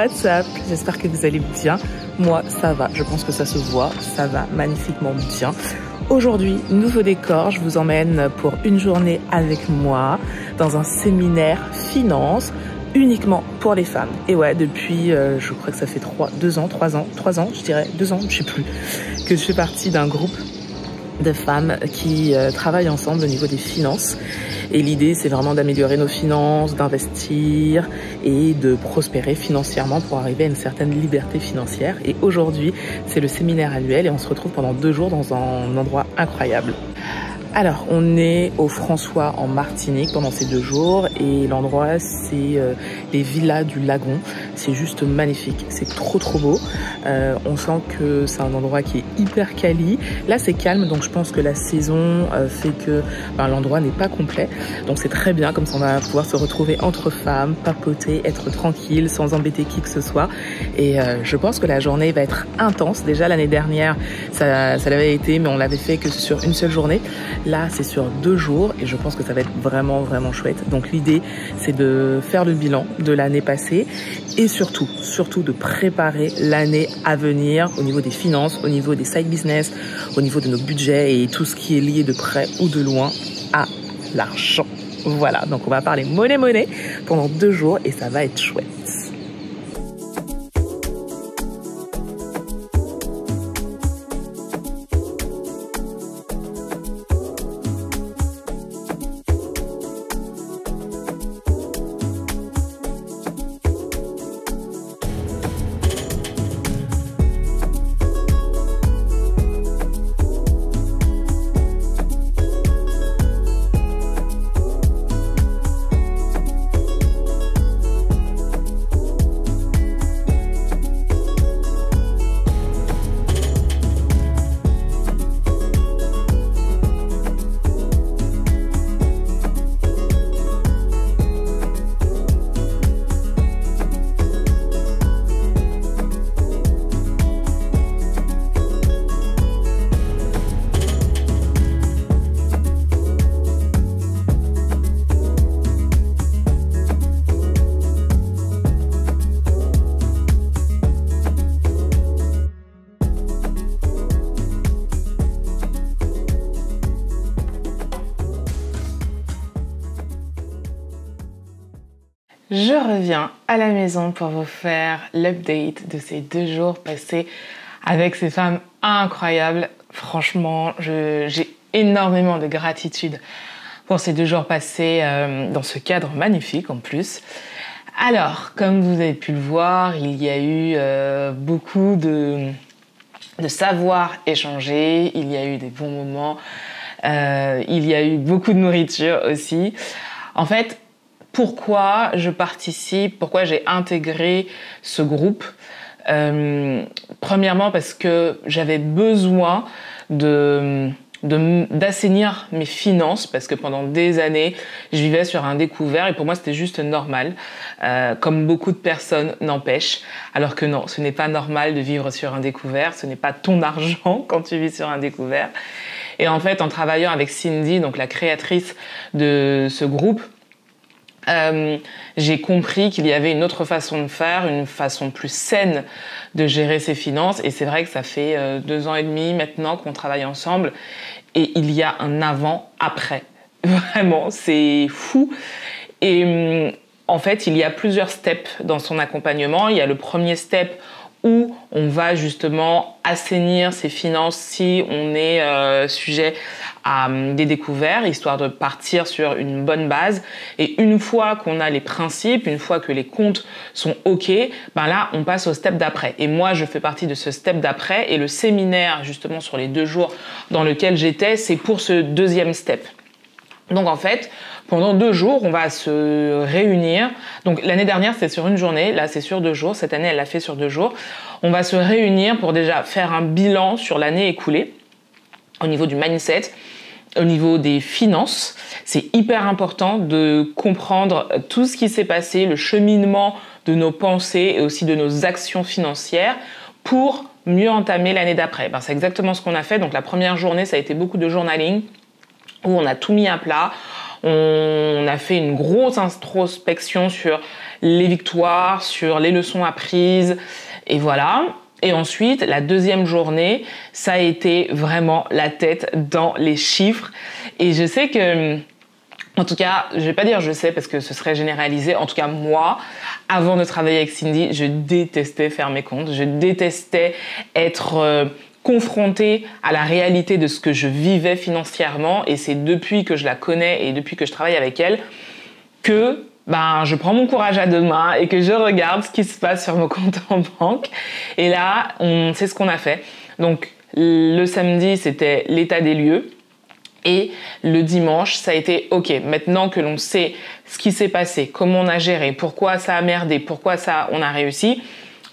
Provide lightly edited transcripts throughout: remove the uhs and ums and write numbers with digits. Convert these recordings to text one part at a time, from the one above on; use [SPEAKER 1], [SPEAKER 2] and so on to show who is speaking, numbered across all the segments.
[SPEAKER 1] what's up? J'espère que vous allez bien. Moi, ça va. Je pense que ça se voit. Ça va magnifiquement bien. Aujourd'hui, nouveau décor. Je vous emmène pour une journée avec moi dans un séminaire finance uniquement pour les femmes. Et ouais, depuis, je crois que ça fait 3 ans, je dirais 2 ans, je sais plus, que je fais partie d'un groupe de femmes qui travaillent ensemble au niveau des finances. Et l'idée, c'est vraiment d'améliorer nos finances, d'investir et de prospérer financièrement pour arriver à une certaine liberté financière. Et aujourd'hui, c'est le séminaire annuel et on se retrouve pendant 2 jours dans un endroit incroyable. Alors, on est au François en Martinique pendant ces 2 jours et l'endroit, c'est les villas du Lagon. C'est juste magnifique, c'est trop beau. On sent que c'est un endroit qui est hyper quali. Là, c'est calme, donc je pense que la saison fait que l'endroit n'est pas complet. Donc c'est très bien, comme ça on va pouvoir se retrouver entre femmes, papoter, être tranquille, sans embêter qui que ce soit. Et je pense que la journée va être intense. Déjà, l'année dernière, ça l'avait été, mais on l'avait fait que sur une seule journée. Là, c'est sur 2 jours et je pense que ça va être vraiment chouette. Donc l'idée, c'est de faire le bilan de l'année passée et surtout de préparer l'année à venir au niveau des finances, au niveau des side business, au niveau de nos budgets et tout ce qui est lié de près ou de loin à l'argent. Voilà, donc on va parler monnaie pendant 2 jours et ça va être chouette. Je reviens à la maison pour vous faire l'update de ces 2 jours passés avec ces femmes incroyables. Franchement, j'ai énormément de gratitude pour ces 2 jours passés dans ce cadre magnifique en plus. Alors, comme vous avez pu le voir, il y a eu beaucoup de savoir échangé, il y a eu des bons moments, il y a eu beaucoup de nourriture aussi. En fait, pourquoi je participe, pourquoi j'ai intégré ce groupe? Premièrement, parce que j'avais besoin d'assainir mes finances, parce que pendant des années, je vivais sur un découvert et pour moi, c'était juste normal, comme beaucoup de personnes n'empêchent. Alors que non, ce n'est pas normal de vivre sur un découvert, ce n'est pas ton argent quand tu vis sur un découvert. Et en fait, en travaillant avec Cindy, donc la créatrice de ce groupe, j'ai compris qu'il y avait une autre façon de faire, une façon plus saine de gérer ses finances. Et c'est vrai que ça fait 2 ans et demi maintenant qu'on travaille ensemble et il y a un avant-après. Vraiment, c'est fou. Et en fait, il y a plusieurs steps dans son accompagnement. Il y a le premier step où on va justement assainir ses finances si on est sujet à des découvertes, histoire de partir sur une bonne base. Et une fois qu'on a les principes, une fois que les comptes sont OK, là, on passe au step d'après. Et moi, je fais partie de ce step d'après. Et le séminaire, justement, sur les 2 jours dans lequel j'étais, c'est pour ce 2e step. Donc, en fait, pendant 2 jours, on va se réunir. Donc, l'année dernière, c'était sur une journée. Là, c'est sur 2 jours. Cette année, elle l'a fait sur 2 jours. On va se réunir pour déjà faire un bilan sur l'année écoulée au niveau du mindset, au niveau des finances. C'est hyper important de comprendre tout ce qui s'est passé, le cheminement de nos pensées et aussi de nos actions financières pour mieux entamer l'année d'après. C'est exactement ce qu'on a fait. Donc, la première journée, ça a été beaucoup de journaling où on a tout mis à plat. On a fait une grosse introspection sur les victoires, sur les leçons apprises, et voilà. Et ensuite, la deuxième journée, ça a été vraiment la tête dans les chiffres. Et je sais que, en tout cas, je vais pas dire je sais parce que ce serait généralisé. En tout cas, moi, avant de travailler avec Cindy, je détestais faire mes comptes. Je détestais être confrontée à la réalité de ce que je vivais financièrement. Et c'est depuis que je la connais et depuis que je travaille avec elle que je prends mon courage à deux mains et que je regarde ce qui se passe sur mon compte en banque. Et là, c'est ce qu'on a fait. Donc, le samedi, c'était l'état des lieux. Et le dimanche, ça a été OK. Maintenant que l'on sait ce qui s'est passé, comment on a géré, pourquoi ça a merdé, pourquoi on a réussi,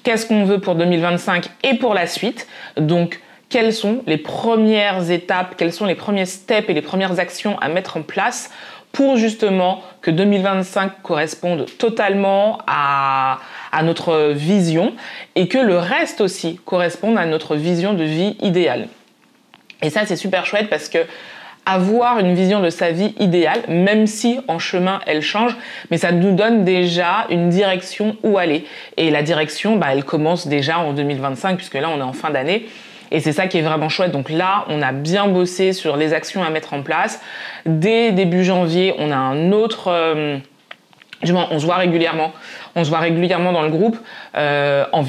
[SPEAKER 1] qu'est-ce qu'on veut pour 2025 et pour la suite. Donc, quelles sont les premières étapes, quels sont les premiers steps et les premières actions à mettre en place pour justement que 2025 corresponde totalement à notre vision et que le reste aussi corresponde à notre vision de vie idéale. Et ça, c'est super chouette parce que avoir une vision de sa vie idéale, même si en chemin elle change, mais ça nous donne déjà une direction où aller. Et la direction, elle commence déjà en 2025 puisque là on est en fin d'année. Et c'est ça qui est vraiment chouette. Donc là, on a bien bossé sur les actions à mettre en place. Dès début janvier, on a un autre... on se voit régulièrement. On se voit régulièrement dans le groupe en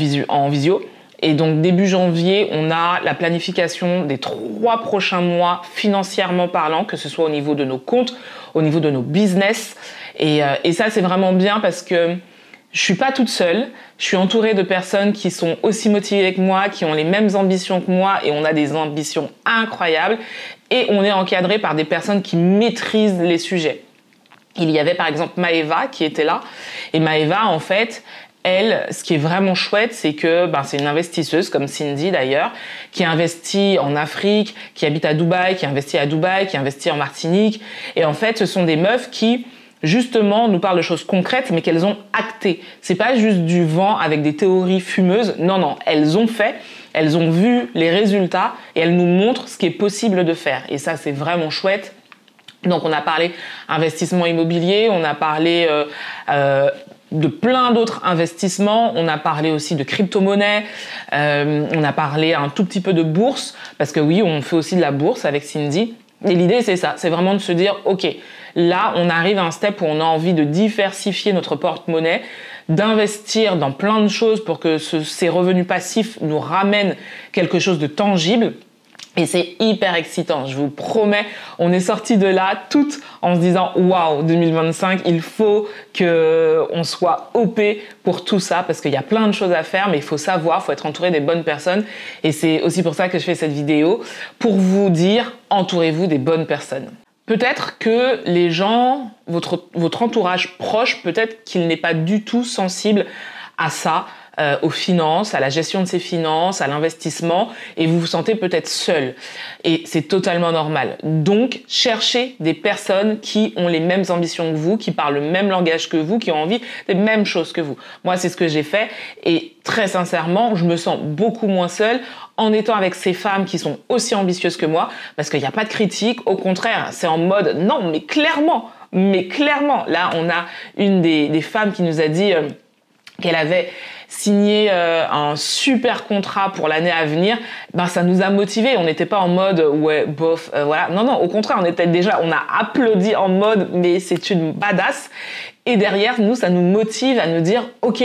[SPEAKER 1] visio. Et donc début janvier, on a la planification des 3 prochains mois financièrement parlant, que ce soit au niveau de nos comptes, au niveau de nos business. Et ça, c'est vraiment bien parce que je suis pas toute seule. Je suis entourée de personnes qui sont aussi motivées que moi, qui ont les mêmes ambitions que moi et on a des ambitions incroyables. Et on est encadré par des personnes qui maîtrisent les sujets. Il y avait par exemple Maëva qui était là. Et Maëva, en fait, elle, ce qui est vraiment chouette, c'est que c'est une investisseuse, comme Cindy d'ailleurs, qui investit en Afrique, qui habite à Dubaï, qui investit à Dubaï, qui investit en Martinique. Et en fait, ce sont des meufs qui justement nous parlent de choses concrètes mais qu'elles ont actées. C'est pas juste du vent avec des théories fumeuses. Non, elles ont fait, elles ont vu les résultats et elles nous montrent ce qui est possible de faire. Et ça, c'est vraiment chouette. Donc on a parlé investissement immobilier, on a parlé de plein d'autres investissements, on a parlé aussi de crypto-monnaie, on a parlé un tout petit peu de bourse, parce que oui, on fait aussi de la bourse avec Cindy. Et l'idée, c'est ça, c'est vraiment de se dire, OK, là, on arrive à un step où on a envie de diversifier notre porte-monnaie, d'investir dans plein de choses pour que ces revenus passifs nous ramènent quelque chose de tangible. Et c'est hyper excitant, je vous promets, on est sorti de là toutes en se disant waouh, 2025, il faut qu'on soit OP pour tout ça parce qu'il y a plein de choses à faire, mais il faut savoir, il faut être entouré des bonnes personnes. Et c'est aussi pour ça que je fais cette vidéo, pour vous dire, entourez-vous des bonnes personnes. Peut-être que les gens, votre entourage proche, peut-être qu'il n'est pas du tout sensible à ça, aux finances, à la gestion de ses finances, à l'investissement, et vous vous sentez peut-être seul. Et c'est totalement normal. Donc, cherchez des personnes qui ont les mêmes ambitions que vous, qui parlent le même langage que vous, qui ont envie des mêmes choses que vous. Moi, c'est ce que j'ai fait, et très sincèrement, je me sens beaucoup moins seule en étant avec ces femmes qui sont aussi ambitieuses que moi, parce qu'il n'y a pas de critique, au contraire, c'est en mode non, mais clairement, là, on a une des femmes qui nous a dit qu'elle avait signé un super contrat pour l'année à venir, ça nous a motivés. On n'était pas en mode ouais bof, voilà. Non, au contraire, on a applaudi en mode mais c'est une badass. Et derrière nous, ça nous motive à nous dire ok,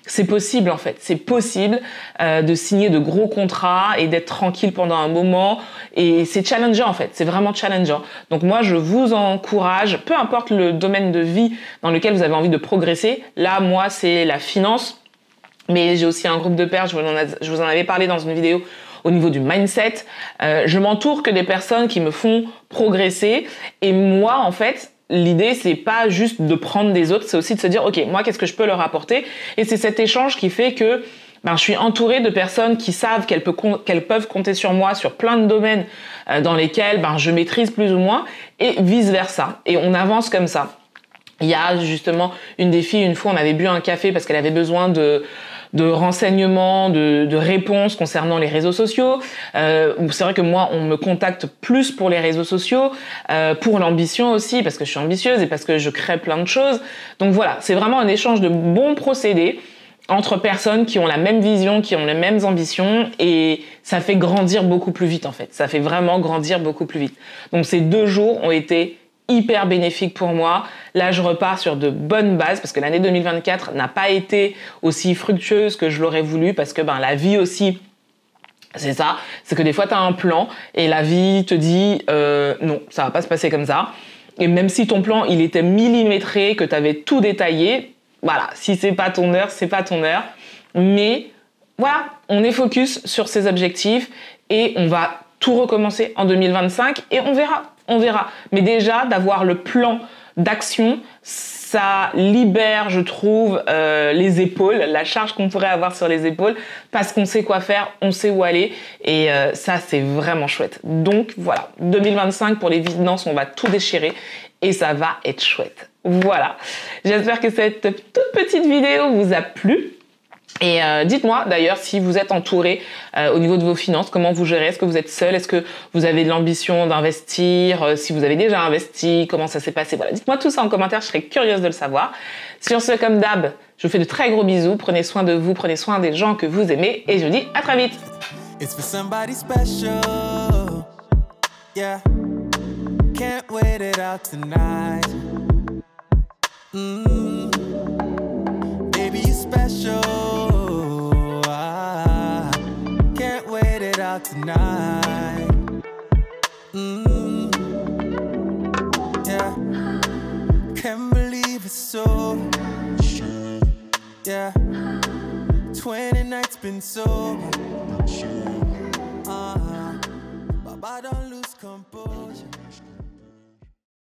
[SPEAKER 1] c'est possible en fait, c'est possible de signer de gros contrats et d'être tranquille pendant un moment. Et c'est challengeant en fait, c'est vraiment challengeant. Donc moi, je vous encourage, peu importe le domaine de vie dans lequel vous avez envie de progresser. Là, moi, c'est la finance. Mais j'ai aussi un groupe de pairs, je vous en avais parlé dans une vidéo au niveau du mindset. Je m'entoure que des personnes qui me font progresser. Et moi, en fait, l'idée, c'est pas juste de prendre des autres, c'est aussi de se dire, OK, moi, qu'est-ce que je peux leur apporter? Et c'est cet échange qui fait que je suis entourée de personnes qui savent qu'elles peuvent compter sur moi sur plein de domaines dans lesquels je maîtrise plus ou moins et vice-versa. Et on avance comme ça. Il y a justement une des filles, une fois, on avait bu un café parce qu'elle avait besoin de de renseignements, de réponses concernant les réseaux sociaux. C'est vrai que moi, on me contacte plus pour les réseaux sociaux, pour l'ambition aussi, parce que je suis ambitieuse et parce que je crée plein de choses. Donc voilà, c'est vraiment un échange de bons procédés entre personnes qui ont la même vision, qui ont les mêmes ambitions, et ça fait grandir beaucoup plus vite en fait. Ça fait vraiment grandir beaucoup plus vite. Donc ces 2 jours ont été hyper bénéfiques pour moi. Là, je repars sur de bonnes bases parce que l'année 2024 n'a pas été aussi fructueuse que je l'aurais voulu parce que la vie aussi, c'est ça, c'est que des fois tu as un plan et la vie te dit non, ça va pas se passer comme ça. Et même si ton plan, il était millimétré, que tu avais tout détaillé, voilà, si c'est pas ton heure, c'est pas ton heure. Mais voilà, on est focus sur ses objectifs et on va tout recommencer en 2025 et on verra. Mais déjà, d'avoir le plan d'action, ça libère, je trouve, les épaules, la charge qu'on pourrait avoir sur les épaules, parce qu'on sait quoi faire, on sait où aller, et ça, c'est vraiment chouette. Donc voilà, 2025 pour les finances, on va tout déchirer, et ça va être chouette. Voilà, j'espère que cette toute petite vidéo vous a plu. Et dites-moi d'ailleurs si vous êtes entouré au niveau de vos finances, comment vous gérez, est-ce que vous êtes seul, est-ce que vous avez de l'ambition d'investir, si vous avez déjà investi, comment ça s'est passé, voilà, dites-moi tout ça en commentaire, je serais curieuse de le savoir. Sur ce, comme d'hab, je vous fais de très gros bisous, prenez soin de vous, prenez soin des gens que vous aimez, et je vous dis à très vite. It's for somebody special. Yeah. Can't wait it out tonight. Baby, you're special. Can't wait it out tonight. Yeah. Can't believe it's so. Yeah. 20 nights been so. But I don't lose composure.